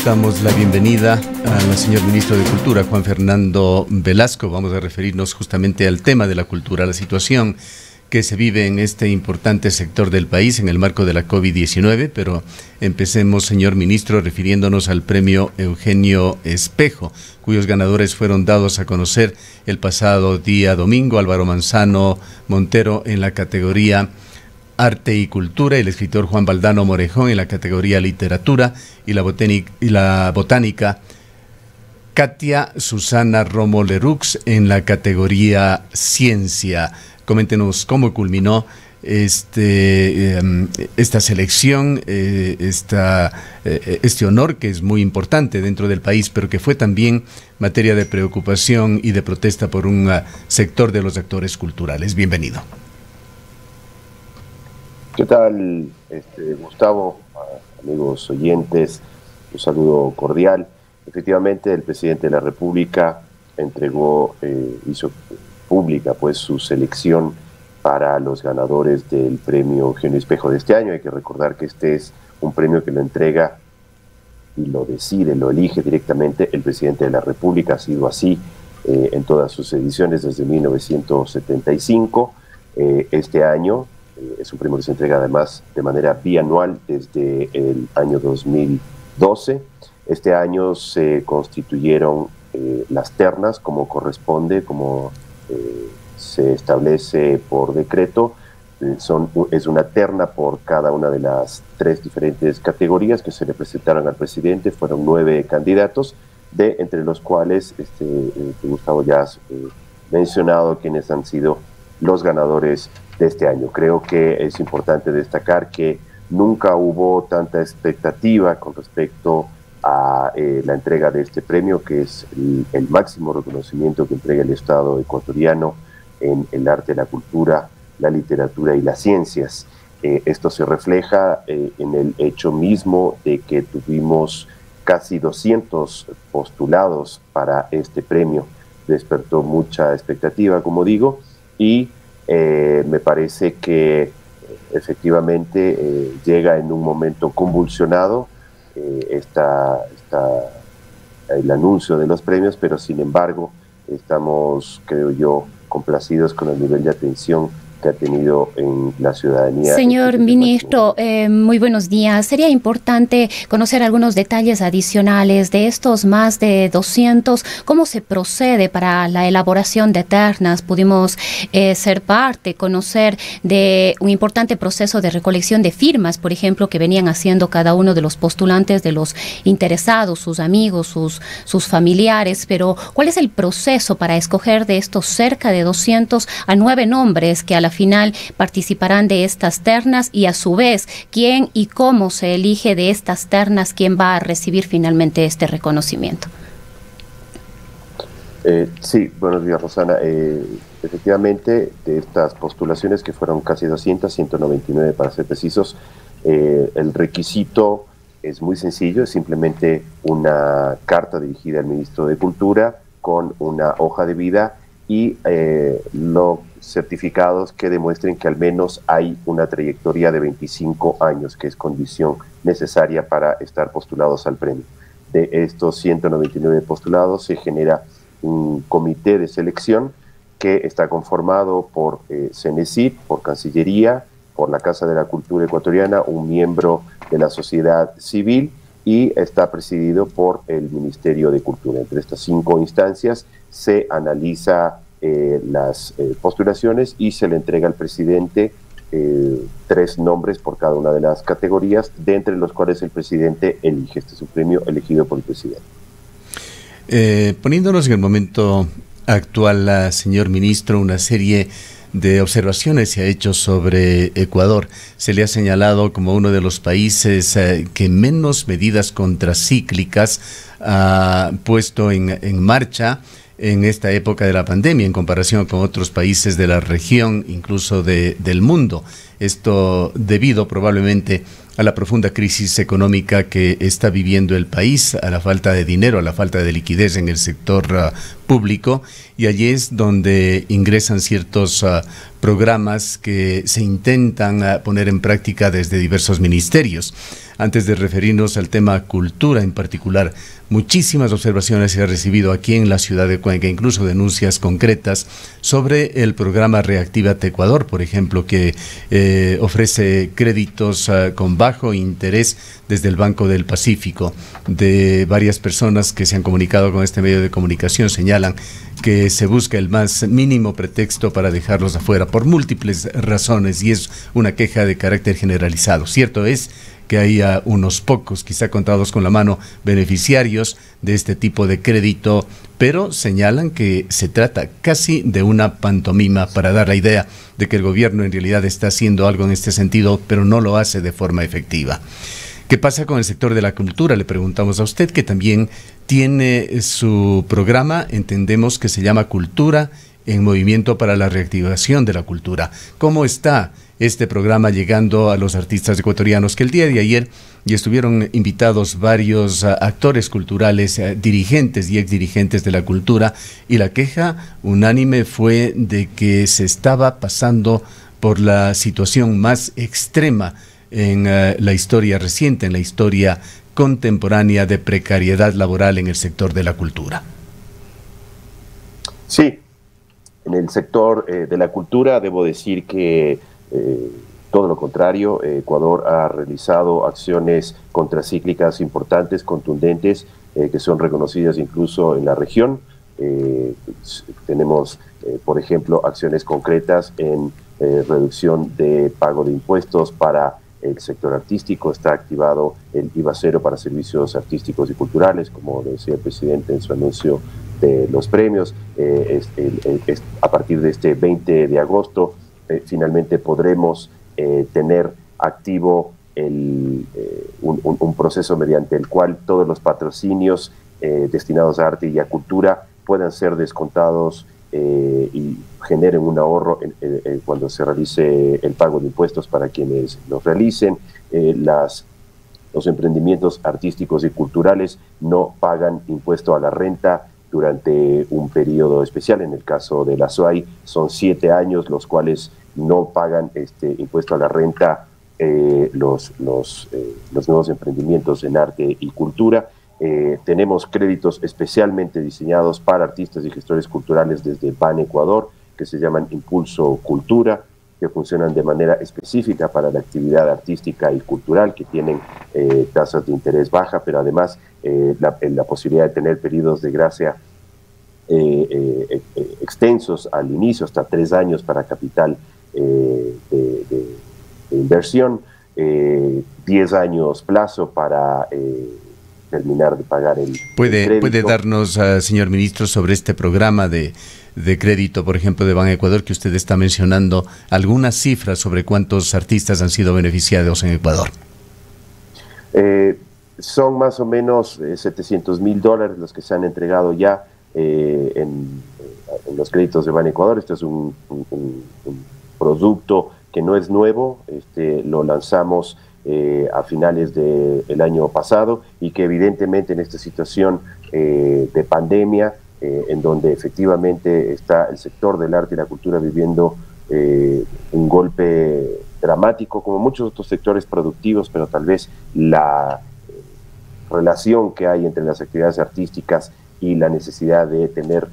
Damos la bienvenida al señor ministro de Cultura, Juan Fernando Velasco. Vamos a referirnos justamente al tema de la cultura, la situación que se vive en este importante sector del país en el marco de la COVID-19, pero empecemos, señor ministro, refiriéndonos al premio Eugenio Espejo, cuyos ganadores fueron dados a conocer el pasado día domingo. Álvaro Manzano Montero en la categoría Arte y Cultura, el escritor Juan Valdano Morejón en la categoría Literatura y la botánica Katia Susana Romo Lerux en la categoría Ciencia. Coméntenos cómo culminó esta selección, este honor que es muy importante dentro del país, pero que fue también materia de preocupación y de protesta por un sector de los actores culturales. Bienvenido. ¿Qué tal, Gustavo? Amigos oyentes, un saludo cordial. Efectivamente, el presidente de la República hizo pública pues su selección para los ganadores del premio Eugenio Espejo de este año. Hay que recordar que este es un premio que lo entrega y lo decide, lo elige directamente el presidente de la República. Ha sido así en todas sus ediciones desde 1975. Este año es un premio que se entrega además de manera bianual desde el año 2012. Este año se constituyeron las ternas como corresponde, como se establece por decreto. Es una terna por cada una de las 3 diferentes categorías que se le presentaron al presidente. Fueron 9 candidatos, entre los cuales Gustavo ya has mencionado quienes han sido los ganadores de este año. Creo que es importante destacar que nunca hubo tanta expectativa con respecto a la entrega de este premio, que es el máximo reconocimiento que entrega el Estado ecuatoriano en el arte, la cultura, la literatura y las ciencias. Esto se refleja en el hecho mismo de que tuvimos casi 200 postulados para este premio. Despertó mucha expectativa, como digo, y me parece que efectivamente llega en un momento convulsionado el anuncio de los premios, pero sin embargo estamos, creo yo, complacidos con el nivel de atención que ha tenido en la ciudadanía. Señor ministro, muy buenos días. Sería importante conocer algunos detalles adicionales de estos más de 200. ¿Cómo se procede para la elaboración de ternas? Pudimos ser parte, conocer de un importante proceso de recolección de firmas, por ejemplo, que venían haciendo cada uno de los postulantes, de los interesados, sus amigos, sus familiares. Pero, ¿cuál es el proceso para escoger de estos cerca de 200 a 9 nombres que a la final participarán de estas ternas, y a su vez quién y cómo se elige de estas ternas quién va a recibir finalmente este reconocimiento? Sí, buenos días, Rosana. Efectivamente, de estas postulaciones, que fueron casi 200, 199 para ser precisos, el requisito es muy sencillo, es simplemente una carta dirigida al ministro de Cultura con una hoja de vida y los certificados que demuestren que al menos hay una trayectoria de 25 años, que es condición necesaria para estar postulados al premio. De estos 199 postulados se genera un comité de selección que está conformado por CENESID, por Cancillería, por la Casa de la Cultura Ecuatoriana, un miembro de la sociedad civil, y está presidido por el Ministerio de Cultura. Entre estas 5 instancias se analiza las postulaciones y se le entrega al presidente 3 nombres por cada una de las categorías, de entre los cuales el presidente elige. Este es un premio elegido por el presidente. Poniéndonos en el momento actual, señor ministro, una serie de observaciones se ha hecho sobre Ecuador. Se le ha señalado como uno de los países que menos medidas contracíclicas ha puesto en marcha en esta época de la pandemia, en comparación con otros países de la región, incluso del mundo. Esto debido probablemente a la profunda crisis económica que está viviendo el país, a la falta de dinero, a la falta de liquidez en el sector público, y allí es donde ingresan ciertos programas que se intentan poner en práctica desde diversos ministerios. Antes de referirnos al tema cultura en particular, muchísimas observaciones se han recibido aquí en la ciudad de Cuenca, incluso denuncias concretas sobre el programa Reactívate Ecuador, por ejemplo, que ofrece créditos con bajo interés desde el Banco del Pacífico. De varias personas que se han comunicado con este medio de comunicación señalan que se busca el más mínimo pretexto para dejarlos afuera por múltiples razones, y es una queja de carácter generalizado. Cierto es que hay unos pocos, quizá contados con la mano, beneficiarios de este tipo de crédito, pero señalan que se trata casi de una pantomima para dar la idea de que el gobierno en realidad está haciendo algo en este sentido, pero no lo hace de forma efectiva. ¿Qué pasa con el sector de la cultura? Le preguntamos a usted, que también tiene su programa, entendemos que se llama Cultura en Movimiento para la Reactivación de la Cultura. ¿Cómo está este programa llegando a los artistas ecuatorianos? Que el día de ayer ya estuvieron invitados varios actores culturales, dirigentes y exdirigentes de la cultura, y la queja unánime fue de que se estaba pasando por la situación más extrema en la historia reciente, en la historia contemporánea de precariedad laboral en el sector de la cultura. Sí, en el sector de la cultura debo decir que todo lo contrario, Ecuador ha realizado acciones contracíclicas importantes, contundentes, que son reconocidas incluso en la región. Tenemos, por ejemplo, acciones concretas en reducción de pago de impuestos para el sector artístico. Está activado el IVA cero para servicios artísticos y culturales, como decía el presidente en su anuncio de los premios. A partir de este 20 de agosto, finalmente podremos tener activo un proceso mediante el cual todos los patrocinios destinados a arte y a cultura puedan ser descontados y generen un ahorro cuando se realice el pago de impuestos para quienes los realicen. Los emprendimientos artísticos y culturales no pagan impuesto a la renta durante un periodo especial. En el caso de la SUAY son 7 años los cuales no pagan impuesto a la renta los nuevos emprendimientos en arte y cultura. Tenemos créditos especialmente diseñados para artistas y gestores culturales desde BAN Ecuador, que se llaman Impulso Cultura, que funcionan de manera específica para la actividad artística y cultural, que tienen tasas de interés baja, pero además la posibilidad de tener periodos de gracia extensos al inicio, hasta 3 años para capital de inversión, 10 años plazo para terminar de pagar el crédito. ¿Puede darnos, señor ministro, sobre este programa de crédito, por ejemplo, de Ban Ecuador, que usted está mencionando, algunas cifras sobre cuántos artistas han sido beneficiados en Ecuador? Son más o menos $700,000 los que se han entregado ya en los créditos de Ban Ecuador. Este es un producto que no es nuevo, lo lanzamos a finales del año pasado, y que evidentemente en esta situación de pandemia, en donde efectivamente está el sector del arte y la cultura viviendo un golpe dramático, como muchos otros sectores productivos, pero tal vez la relación que hay entre las actividades artísticas y la necesidad de tener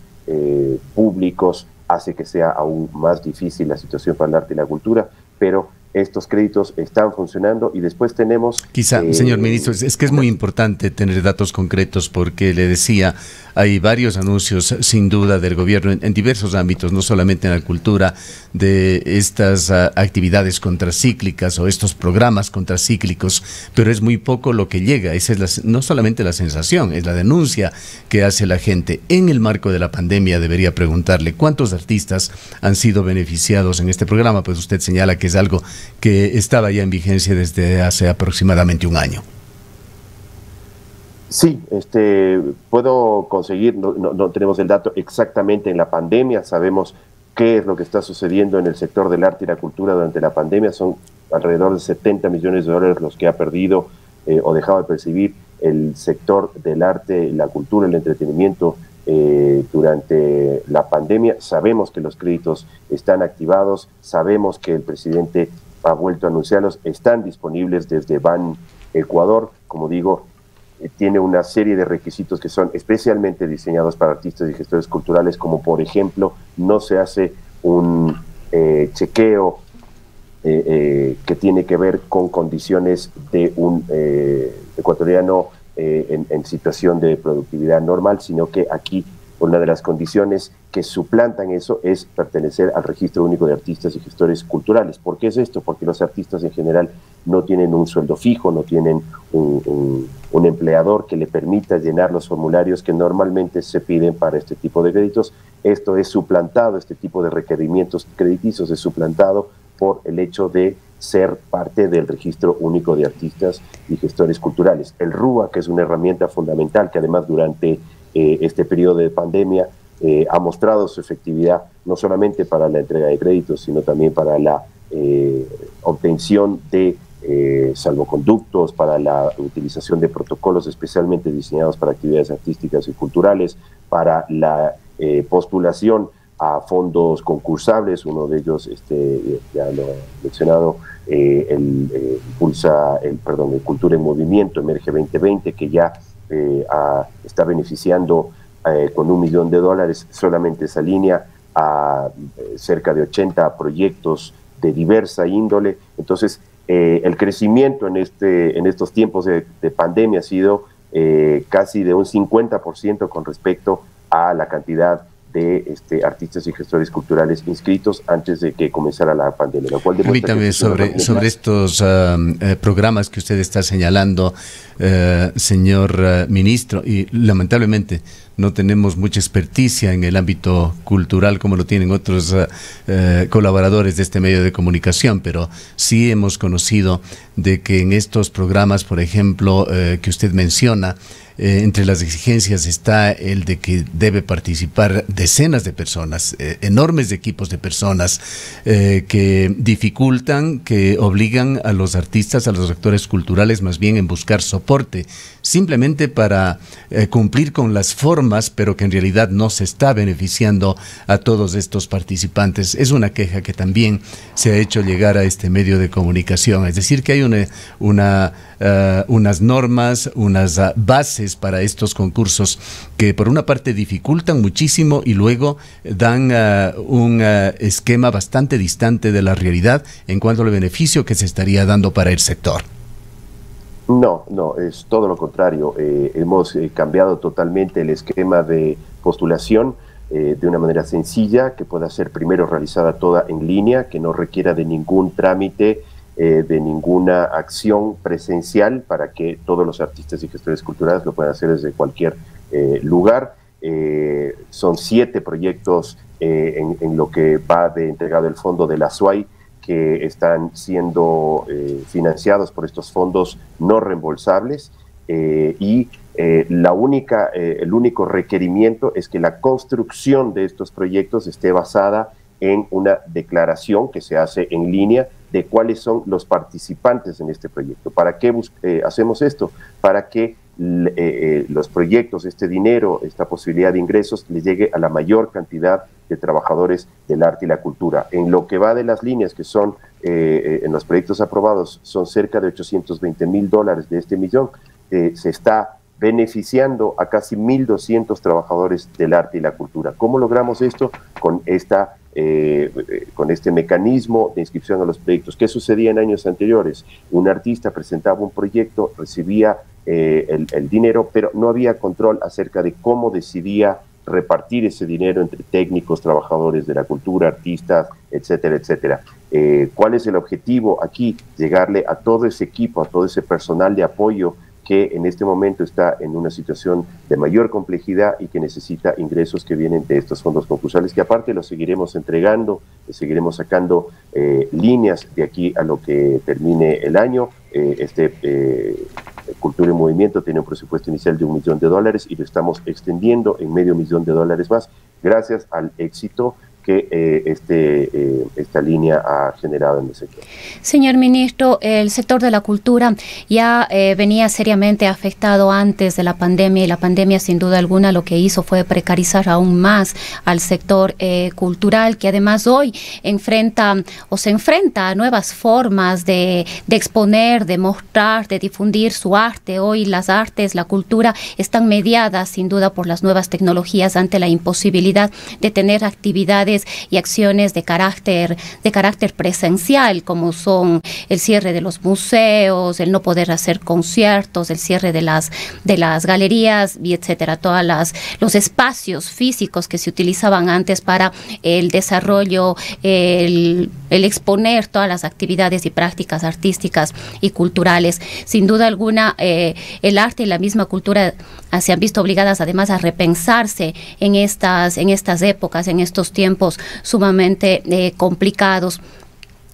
públicos hace que sea aún más difícil la situación para el arte y la cultura, pero estos créditos están funcionando. Y después tenemos... Quizá, señor ministro, es que es muy importante tener datos concretos, porque le decía, hay varios anuncios sin duda del gobierno en diversos ámbitos, no solamente en la cultura, de estas actividades contracíclicas o estos programas contracíclicos, pero es muy poco lo que llega. Esa es no solamente la sensación, es la denuncia que hace la gente. En el marco de la pandemia debería preguntarle cuántos artistas han sido beneficiados en este programa, pues usted señala que es algo que estaba ya en vigencia desde hace aproximadamente un año. Sí, puedo conseguir, no tenemos el dato exactamente en la pandemia, sabemos qué es lo que está sucediendo en el sector del arte y la cultura durante la pandemia. Son alrededor de 70 millones de dólares los que ha perdido o dejado de percibir el sector del arte, la cultura, el entretenimiento durante la pandemia. Sabemos que los créditos están activados, sabemos que el presidente ha vuelto a anunciarlos, están disponibles desde Ban Ecuador. Como digo, tiene una serie de requisitos que son especialmente diseñados para artistas y gestores culturales, como por ejemplo, no se hace un chequeo que tiene que ver con condiciones de un ecuatoriano en situación de productividad normal, sino que aquí una de las condiciones que suplantan eso es pertenecer al Registro Único de Artistas y Gestores Culturales. ¿Por qué es esto? Porque los artistas en general no tienen un sueldo fijo, no tienen un empleador que le permita llenar los formularios que normalmente se piden para este tipo de créditos. Esto es suplantado, este tipo de requerimientos crediticios es suplantado por el hecho de ser parte del Registro Único de Artistas y Gestores Culturales. El RUA, que es una herramienta fundamental que además durante este periodo de pandemia ha mostrado su efectividad no solamente para la entrega de créditos, sino también para la obtención de salvoconductos, para la utilización de protocolos especialmente diseñados para actividades artísticas y culturales, para la postulación a fondos concursables. Uno de ellos, ya lo he mencionado, el Cultura en Movimiento, Emerge 2020, que ya está beneficiando con $1 millón solamente esa línea a cerca de 80 proyectos de diversa índole. Entonces, el crecimiento en estos tiempos de pandemia ha sido casi de un 50% con respecto a la cantidad de artistas y gestores culturales inscritos antes de que comenzara la pandemia. Lo cual permítame, sobre estos programas que usted está señalando, señor ministro, y lamentablemente no tenemos mucha experticia en el ámbito cultural como lo tienen otros colaboradores de este medio de comunicación, pero sí hemos conocido de que en estos programas, por ejemplo, que usted menciona, entre las exigencias está el de que debe participar decenas de personas, enormes equipos de personas que dificultan, que obligan a los artistas, a los actores culturales más bien en buscar soporte, simplemente para cumplir con las formas, pero que en realidad no se está beneficiando a todos estos participantes. Es una queja que también se ha hecho llegar a este medio de comunicación, es decir, que hay unas normas, unas bases para estos concursos que por una parte dificultan muchísimo y luego dan un esquema bastante distante de la realidad en cuanto al beneficio que se estaría dando para el sector. No, es todo lo contrario. Hemos cambiado totalmente el esquema de postulación de una manera sencilla, que pueda ser primero realizada toda en línea, que no requiera de ningún trámite, de ninguna acción presencial, para que todos los artistas y gestores culturales lo puedan hacer desde cualquier lugar. Son 7 proyectos en lo que va de entregado el fondo de la SUAY, que están siendo financiados por estos fondos no reembolsables, y el único requerimiento es que la construcción de estos proyectos esté basada en una declaración que se hace en línea de cuáles son los participantes en este proyecto. ¿Para qué hacemos esto? Para que los proyectos, este dinero, esta posibilidad de ingresos, les llegue a la mayor cantidad de trabajadores del arte y la cultura. En lo que va de las líneas, que son en los proyectos aprobados, son cerca de $820,000 de este millón, se está beneficiando a casi 1.200 trabajadores del arte y la cultura. ¿Cómo logramos esto? Con este mecanismo de inscripción a los proyectos. ¿Qué sucedía en años anteriores? Un artista presentaba un proyecto, recibía el dinero, pero no había control acerca de cómo decidía repartir ese dinero entre técnicos, trabajadores de la cultura, artistas, etcétera, etcétera. ¿Cuál es el objetivo aquí? Llegarle a todo ese equipo, a todo ese personal de apoyo que en este momento está en una situación de mayor complejidad y que necesita ingresos que vienen de estos fondos concursales, que aparte los seguiremos entregando, seguiremos sacando líneas de aquí a lo que termine el año. Cultura en Movimiento tiene un presupuesto inicial de $1 millón y lo estamos extendiendo en $500,000 más, gracias al éxito que esta línea ha generado en el sector. Señor ministro, el sector de la cultura ya venía seriamente afectado antes de la pandemia, y la pandemia sin duda alguna lo que hizo fue precarizar aún más al sector cultural, que además hoy se enfrenta a nuevas formas de exponer, de mostrar, de difundir su arte. Hoy las artes, la cultura están mediadas sin duda por las nuevas tecnologías ante la imposibilidad de tener actividades y acciones de carácter presencial, como son el cierre de los museos, el no poder hacer conciertos, el cierre de las galerías, y etcétera, todos los espacios físicos que se utilizaban antes para el desarrollo, el exponer todas las actividades y prácticas artísticas y culturales. Sin duda alguna, el arte y la misma cultura se han visto obligadas además a repensarse en estas épocas, en estos tiempos sumamente complicados.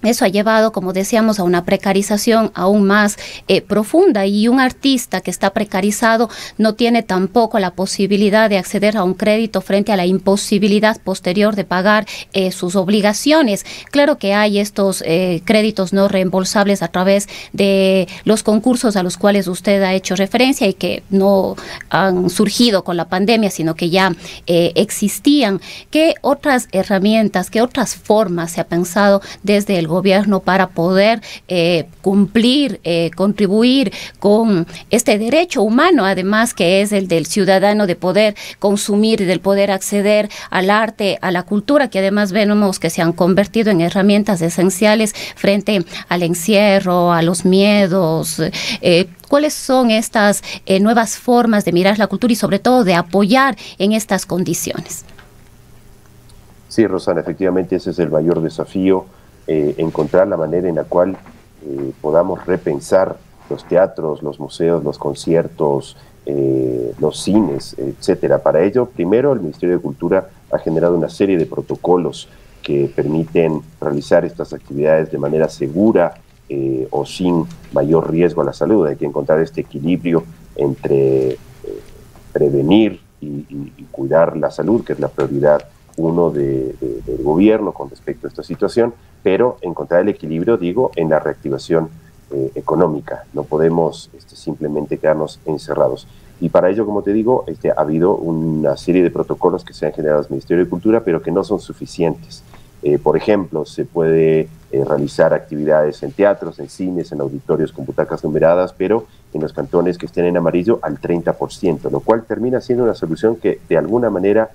Eso ha llevado, como decíamos, a una precarización aún más profunda, y un artista que está precarizado no tiene tampoco la posibilidad de acceder a un crédito frente a la imposibilidad posterior de pagar sus obligaciones. Claro que hay estos créditos no reembolsables a través de los concursos a los cuales usted ha hecho referencia y que no han surgido con la pandemia, sino que ya existían. ¿Qué otras herramientas, qué otras formas se ha pensado desde el gobierno para poder cumplir, contribuir con este derecho humano, además, que es el del ciudadano de poder consumir y del poder acceder al arte, a la cultura, que además vemos que se han convertido en herramientas esenciales frente al encierro, a los miedos? ¿Cuáles son estas nuevas formas de mirar la cultura y sobre todo de apoyar en estas condiciones? Sí, Rosana, efectivamente ese es el mayor desafío. Encontrar la manera en la cual podamos repensar los teatros, los museos, los conciertos, los cines, etcétera. Para ello, primero, el Ministerio de Cultura ha generado una serie de protocolos que permiten realizar estas actividades de manera segura o sin mayor riesgo a la salud. Hay que encontrar este equilibrio entre prevenir y cuidar la salud, que es la prioridad uno del gobierno con respecto a esta situación, pero encontrar el equilibrio, digo, en la reactivación económica. No podemos simplemente quedarnos encerrados. Y para ello, como te digo, ha habido una serie de protocolos que se han generado en el Ministerio de Cultura, pero que no son suficientes. Por ejemplo, se puede realizar actividades en teatros, en cines, en auditorios con butacas numeradas, pero en los cantones que estén en amarillo al 30%, lo cual termina siendo una solución que de alguna manera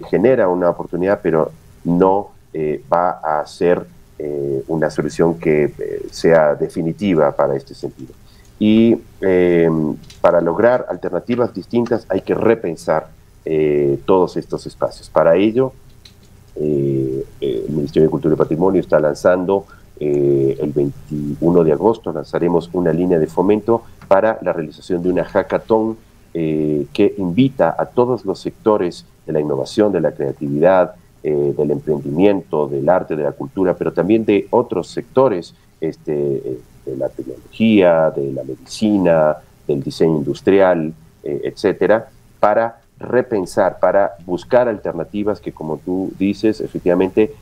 genera una oportunidad, pero no va a ser una solución que sea definitiva para este sentido. Y para lograr alternativas distintas hay que repensar todos estos espacios. Para ello, el Ministerio de Cultura y Patrimonio está lanzando el 21 de agosto, lanzaremos una línea de fomento para la realización de una hackathon que invita a todos los sectores de la innovación, de la creatividad, del emprendimiento, del arte, de la cultura, pero también de otros sectores, de la tecnología, de la medicina, del diseño industrial, etcétera, para repensar, para buscar alternativas que, como tú dices, efectivamente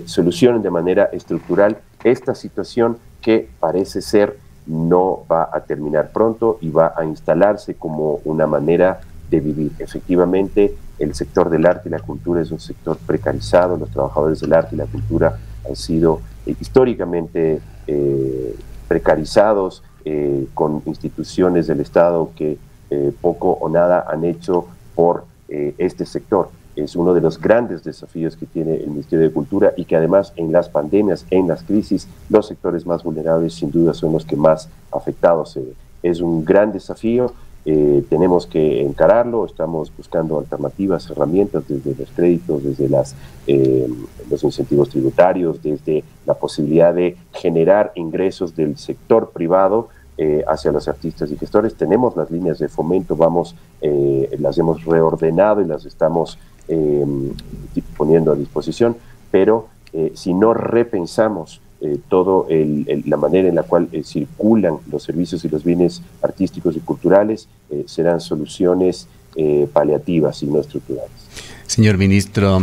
solucionen de manera estructural esta situación que parece ser no va a terminar pronto y va a instalarse como una manera de vivir. Efectivamente, el sector del arte y la cultura es un sector precarizado. Los trabajadores del arte y la cultura han sido históricamente precarizados, con instituciones del Estado que poco o nada han hecho por este sector. Es uno de los grandes desafíos que tiene el Ministerio de Cultura y que además en las pandemias, en las crisis, los sectores más vulnerables sin duda son los que más afectados se ven. Es un gran desafío, tenemos que encararlo, estamos buscando alternativas, herramientas desde los créditos, desde los incentivos tributarios, desde la posibilidad de generar ingresos del sector privado hacia los artistas y gestores. Tenemos las líneas de fomento, las hemos reordenado y las estamos poniendo a disposición, pero si no repensamos toda la manera en la cual circulan los servicios y los bienes artísticos y culturales, serán soluciones paliativas y no estructurales. Señor ministro,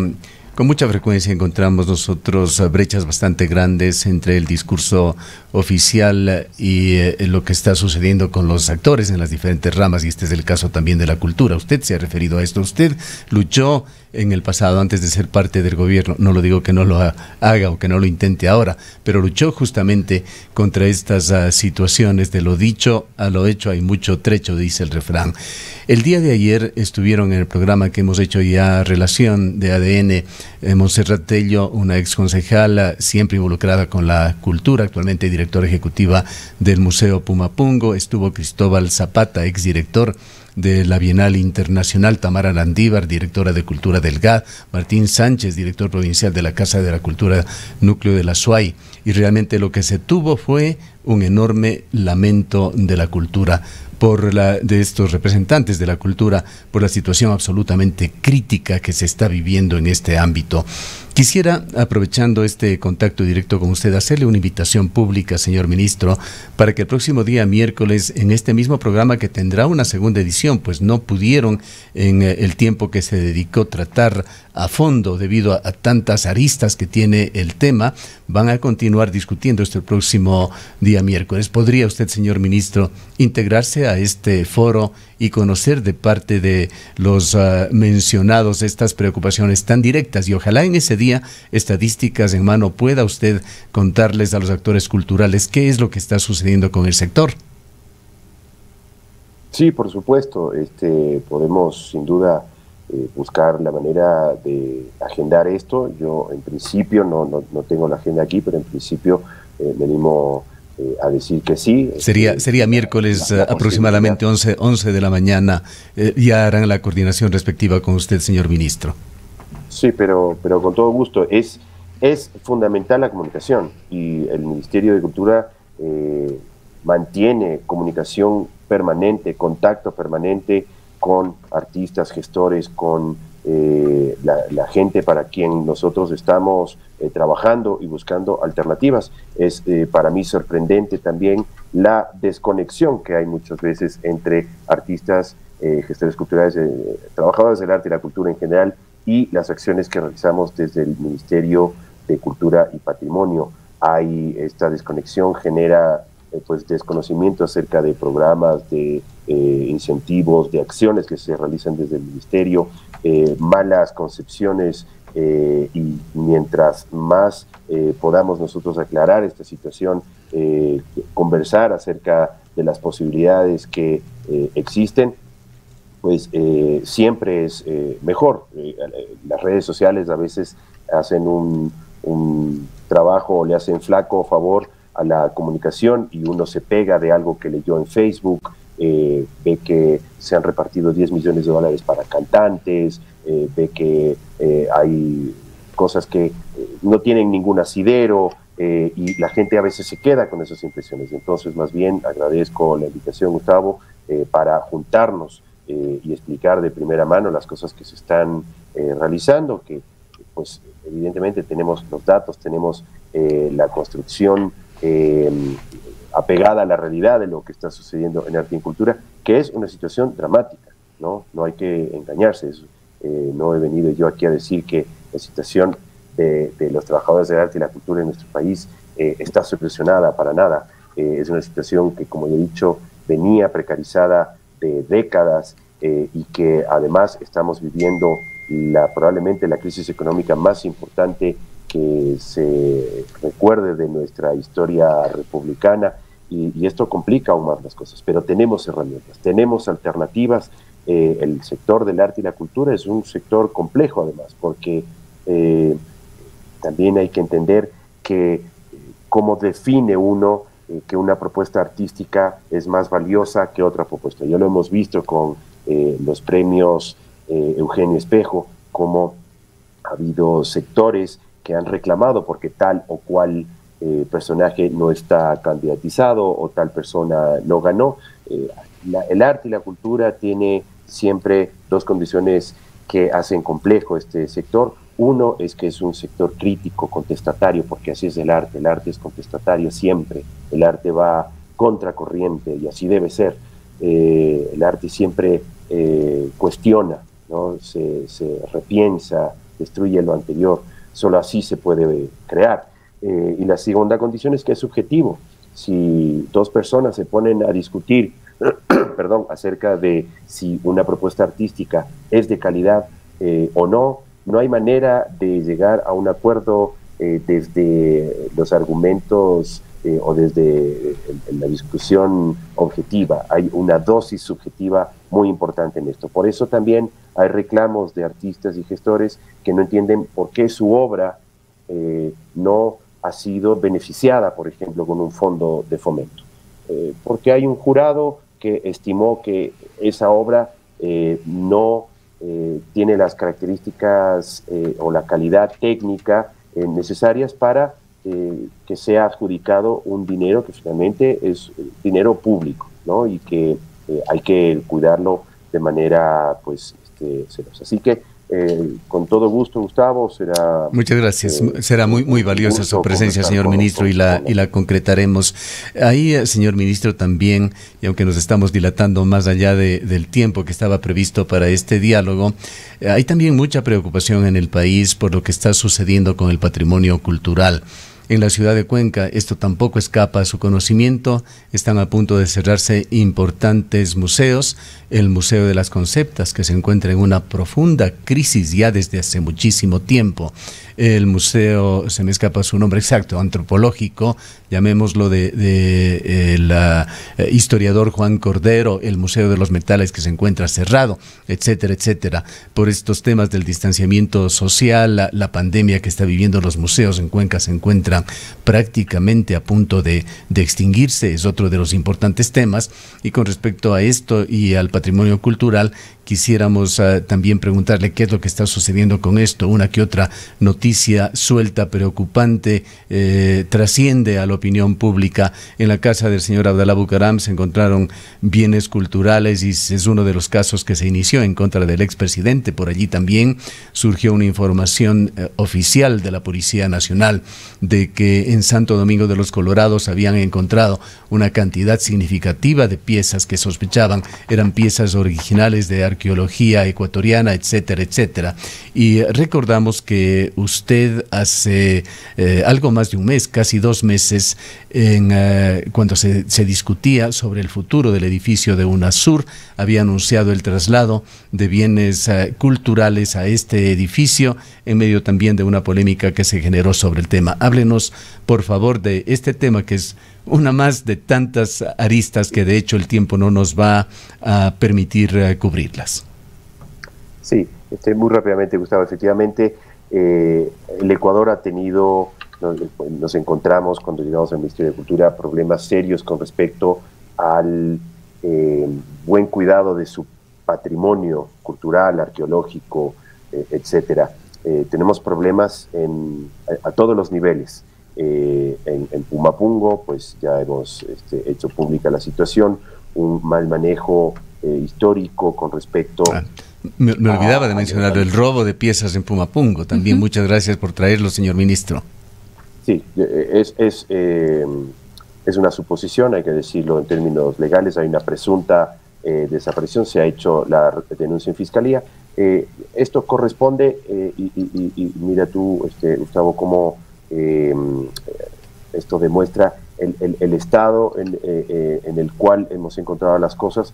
Con mucha frecuencia encontramos nosotros brechas bastante grandes entre el discurso oficial y lo que está sucediendo con los actores en las diferentes ramas, y este es el caso también de la cultura. Usted se ha referido a esto. Usted luchó en el pasado, antes de ser parte del gobierno, no lo digo que no lo haga o que no lo intente ahora, pero luchó justamente contra estas situaciones. De lo dicho a lo hecho hay mucho trecho, dice el refrán. El día de ayer estuvieron en el programa que hemos hecho ya relación de ADN, Montserrat Tello, una exconcejala siempre involucrada con la cultura, actualmente directora ejecutiva del Museo Pumapungo. Estuvo Cristóbal Zapata, exdirector de la Bienal Internacional, Tamara Landívar, directora de Cultura del GAD, Martín Sánchez, director provincial de la Casa de la Cultura Núcleo de la SUAY, y realmente lo que se tuvo fue un enorme lamento de la cultura, de estos representantes de la cultura, por la situación absolutamente crítica que se está viviendo en este ámbito. Quisiera, aprovechando este contacto directo con usted, hacerle una invitación pública, señor ministro, para que el próximo día miércoles, en este mismo programa que tendrá una segunda edición, pues no pudieron en el tiempo que se dedicó tratar a fondo debido a tantas aristas que tiene el tema, van a continuar discutiendo este próximo día miércoles. ¿Podría usted, señor ministro, integrarse a este foro y conocer de parte de los mencionados estas preocupaciones tan directas? Y ojalá en ese día, estadísticas en mano, pueda usted contarles a los actores culturales qué es lo que está sucediendo con el sector. Sí, por supuesto. Podemos sin duda buscar la manera de agendar esto. Yo en principio no tengo la agenda aquí, pero en principio me animo a decir que sí. Sería miércoles aproximadamente 11 de la mañana. Ya harán la coordinación respectiva con usted, señor ministro. Sí, pero con todo gusto. Es fundamental la comunicación, y el Ministerio de Cultura mantiene comunicación permanente, contacto permanente con artistas, gestores, con la gente para quien nosotros estamos trabajando y buscando alternativas. Es para mí sorprendente también la desconexión que hay muchas veces entre artistas, gestores culturales, trabajadores del arte y la cultura en general, y las acciones que realizamos desde el Ministerio de Cultura y Patrimonio. Esta desconexión genera pues desconocimiento acerca de programas, de incentivos, de acciones que se realizan desde el Ministerio, malas concepciones, y mientras más podamos nosotros aclarar esta situación, conversar acerca de las posibilidades que existen, pues siempre es mejor. Las redes sociales a veces hacen un trabajo, o le hacen flaco favor a la comunicación, y uno se pega de algo que leyó en Facebook, ve que se han repartido $10 millones para cantantes, ve que hay cosas que no tienen ningún asidero, y la gente a veces se queda con esas impresiones. Entonces, más bien, agradezco la invitación, Gustavo, para juntarnos y explicar de primera mano las cosas que se están realizando, que pues evidentemente tenemos los datos, tenemos la construcción apegada a la realidad de lo que está sucediendo en arte y en cultura, que es una situación dramática, ¿no? No hay que engañarse. No he venido yo aquí a decir que la situación de los trabajadores del arte y la cultura en nuestro país está solucionada, para nada. Es una situación que, como he dicho, venía precarizada de décadas, y que además estamos viviendo probablemente la crisis económica más importante que se recuerde de nuestra historia republicana, y esto complica aún más las cosas, pero tenemos herramientas, tenemos alternativas. El sector del arte y la cultura es un sector complejo, además, porque también hay que entender que cómo define uno que una propuesta artística es más valiosa que otra propuesta. Ya lo hemos visto con los premios Eugenio Espejo, cómo ha habido sectores que han reclamado porque tal o cual personaje no está candidatizado o tal persona no ganó. El arte y la cultura tiene siempre dos condiciones que hacen complejo este sector. Uno es que es un sector crítico, contestatario, porque así es el arte es contestatario siempre, el arte va contracorriente y así debe ser. El arte siempre cuestiona, ¿no? Se repiensa, destruye lo anterior. Solo así se puede crear. Y la segunda condición es que es subjetivo. Si dos personas se ponen a discutir perdón, acerca de si una propuesta artística es de calidad o no, no hay manera de llegar a un acuerdo desde los argumentos o desde la discusión objetiva. Hay una dosis subjetiva muy importante en esto. Por eso también hay reclamos de artistas y gestores que no entienden por qué su obra no ha sido beneficiada, por ejemplo, con un fondo de fomento. Porque hay un jurado que estimó que esa obra no tiene las características o la calidad técnica necesarias para que sea adjudicado un dinero que finalmente es dinero público, ¿no? Y que hay que cuidarlo de manera pues celosa. Así que con todo gusto, Gustavo, será... Muchas gracias. Será muy valiosa su presencia, señor ministro, y la concretaremos. Ahí, señor ministro, también, y aunque nos estamos dilatando más allá del tiempo que estaba previsto para este diálogo, hay también mucha preocupación en el país por lo que está sucediendo con el patrimonio cultural. En la ciudad de Cuenca esto tampoco escapa a su conocimiento. Están a punto de cerrarse importantes museos. El Museo de las Conceptas, que se encuentra en una profunda crisis ya desde hace muchísimo tiempo. El museo, se me escapa su nombre exacto, antropológico, llamémoslo el historiador Juan Cordero, el Museo de los Metales, que se encuentra cerrado, etcétera, etcétera. Por estos temas del distanciamiento social, la pandemia que está viviendo los museos en Cuenca se encuentra prácticamente a punto de extinguirse, es otro de los importantes temas. Y con respecto a esto y al patrimonio cultural, quisiéramos también preguntarle qué es lo que está sucediendo con esto. Una que otra noticia suelta, preocupante, trasciende a la opinión pública. En la casa del señor Abdalá Bucaram se encontraron bienes culturales y es uno de los casos que se inició en contra del expresidente. Por allí también surgió una información oficial de la Policía Nacional de que en Santo Domingo de los Colorados habían encontrado una cantidad significativa de piezas que sospechaban eran piezas originales de arqueología ecuatoriana, etcétera, etcétera. Y recordamos que usted hace algo más de un mes, casi 2 meses, cuando se discutía sobre el futuro del edificio de UNASUR, había anunciado el traslado de bienes culturales a este edificio en medio también de una polémica que se generó sobre el tema. Háblenos, por favor, de este tema que es una más de tantas aristas que de hecho el tiempo no nos va a permitir cubrirlas. Sí, muy rápidamente, Gustavo. Efectivamente, el Ecuador ha tenido, nos encontramos cuando llegamos al Ministerio de Cultura, problemas serios con respecto al buen cuidado de su patrimonio cultural, arqueológico, etcétera. Tenemos problemas a todos los niveles. En Pumapungo, pues ya hemos hecho pública la situación, un mal manejo histórico con respecto... Me olvidaba de mencionar el robo de piezas en Pumapungo también. Muchas gracias por traerlo, señor ministro. Sí, es una suposición, hay que decirlo en términos legales, hay una presunta desaparición, se ha hecho la denuncia en Fiscalía. Esto corresponde, y mira tú, Gustavo, cómo esto demuestra el estado en el cual hemos encontrado las cosas.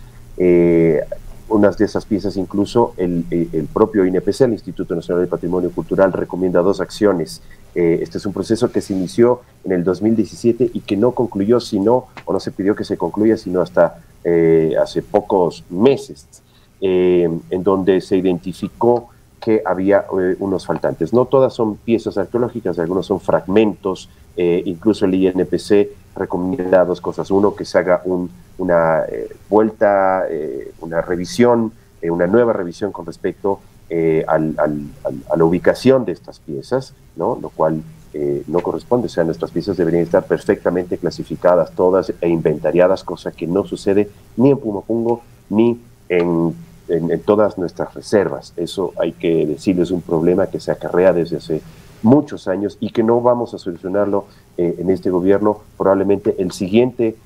Unas de esas piezas incluso el propio INPC, el Instituto Nacional del Patrimonio Cultural, recomienda 2 acciones. Este es un proceso que se inició en el 2017 y que no concluyó o no se pidió que se concluya sino hasta hace pocos meses, en donde se identificó que había unos faltantes. No todas son piezas arqueológicas, algunos son fragmentos. Incluso el INPC recomienda 2 cosas. Uno, que se haga una vuelta, una revisión, una nueva revisión con respecto a la ubicación de estas piezas, ¿no? Lo cual no corresponde. O sea, nuestras piezas deberían estar perfectamente clasificadas todas e inventariadas, cosa que no sucede ni en Pumapungo ni en todas nuestras reservas. Eso hay que decirlo, es un problema que se acarrea desde hace muchos años y que no vamos a solucionarlo en este gobierno. Probablemente el siguiente,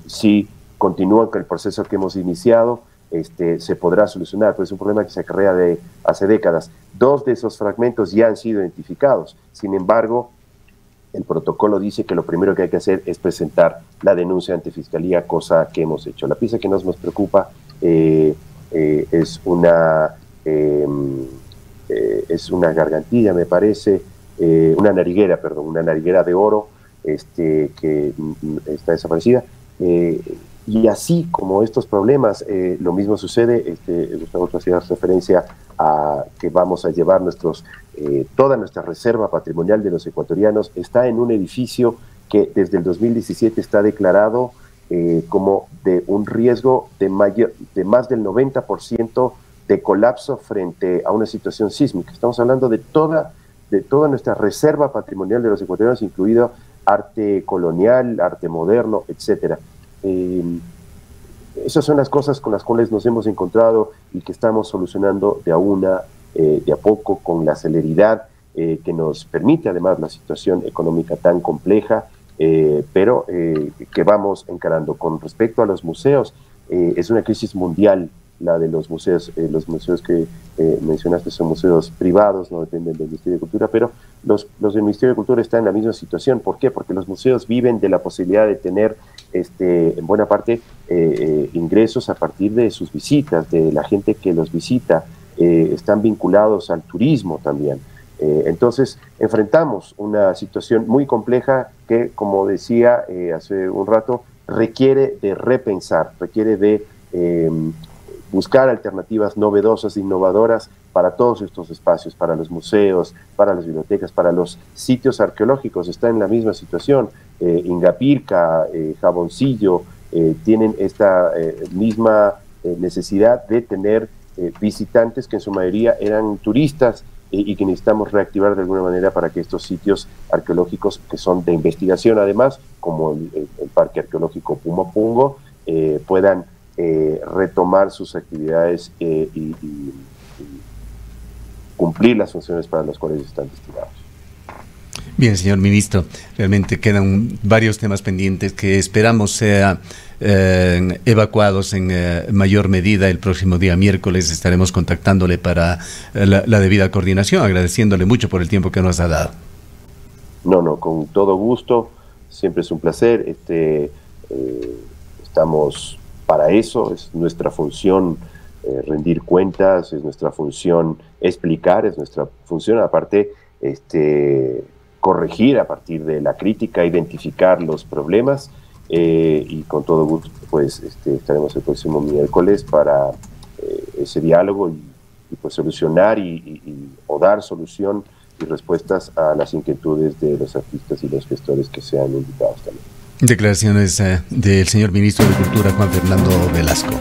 si continúa con el proceso que hemos iniciado, se podrá solucionar, pues es un problema que se acarrea de hace décadas. 2 de esos fragmentos ya han sido identificados, sin embargo, el protocolo dice que lo primero que hay que hacer es presentar la denuncia ante Fiscalía, cosa que hemos hecho. La pieza que nos preocupa es una gargantilla, me parece, una nariguera de oro, que está desaparecida. Y así como estos problemas, lo mismo sucede, Gustavo, tú hacías referencia a que vamos a llevar toda nuestra reserva patrimonial de los ecuatorianos, está en un edificio que desde el 2017 está declarado como de un riesgo de más del 90% de colapso frente a una situación sísmica. Estamos hablando de toda nuestra reserva patrimonial de los ecuatorianos, incluido arte colonial, arte moderno, etcétera. Esas son las cosas con las cuales nos hemos encontrado y que estamos solucionando de a poco, con la celeridad que nos permite además la situación económica tan compleja, pero que vamos encarando. Con respecto a los museos, es una crisis mundial la de los museos. Los museos que mencionaste son museos privados, no dependen del Ministerio de Cultura, pero los del Ministerio de Cultura están en la misma situación. ¿Por qué? Porque los museos viven de la posibilidad de tener en buena parte ingresos a partir de sus visitas, de la gente que los visita, están vinculados al turismo también. Entonces enfrentamos una situación muy compleja que, como decía hace un rato, requiere de repensar, requiere de buscar alternativas novedosas, innovadoras para todos estos espacios, para los museos, para las bibliotecas, para los sitios arqueológicos. Está en la misma situación. Ingapirca, Jaboncillo, tienen esta misma necesidad de tener visitantes que en su mayoría eran turistas y que necesitamos reactivar de alguna manera para que estos sitios arqueológicos, que son de investigación además, como el Parque Arqueológico Pumapungo, puedan retomar sus actividades y cumplir las funciones para las cuales están destinados. Bien, señor ministro, realmente quedan varios temas pendientes que esperamos sean evacuados en mayor medida. El próximo día miércoles estaremos contactándole para la debida coordinación, agradeciéndole mucho por el tiempo que nos ha dado. No, con todo gusto, siempre es un placer. Estamos para eso, es nuestra función rendir cuentas, es nuestra función explicar, es nuestra función aparte corregir a partir de la crítica, identificar los problemas, y con todo gusto pues estaremos el próximo miércoles para ese diálogo y pues solucionar o dar solución y respuestas a las inquietudes de los artistas y los gestores que sean invitados también. Declaraciones del señor ministro de Cultura, Juan Fernando Velasco.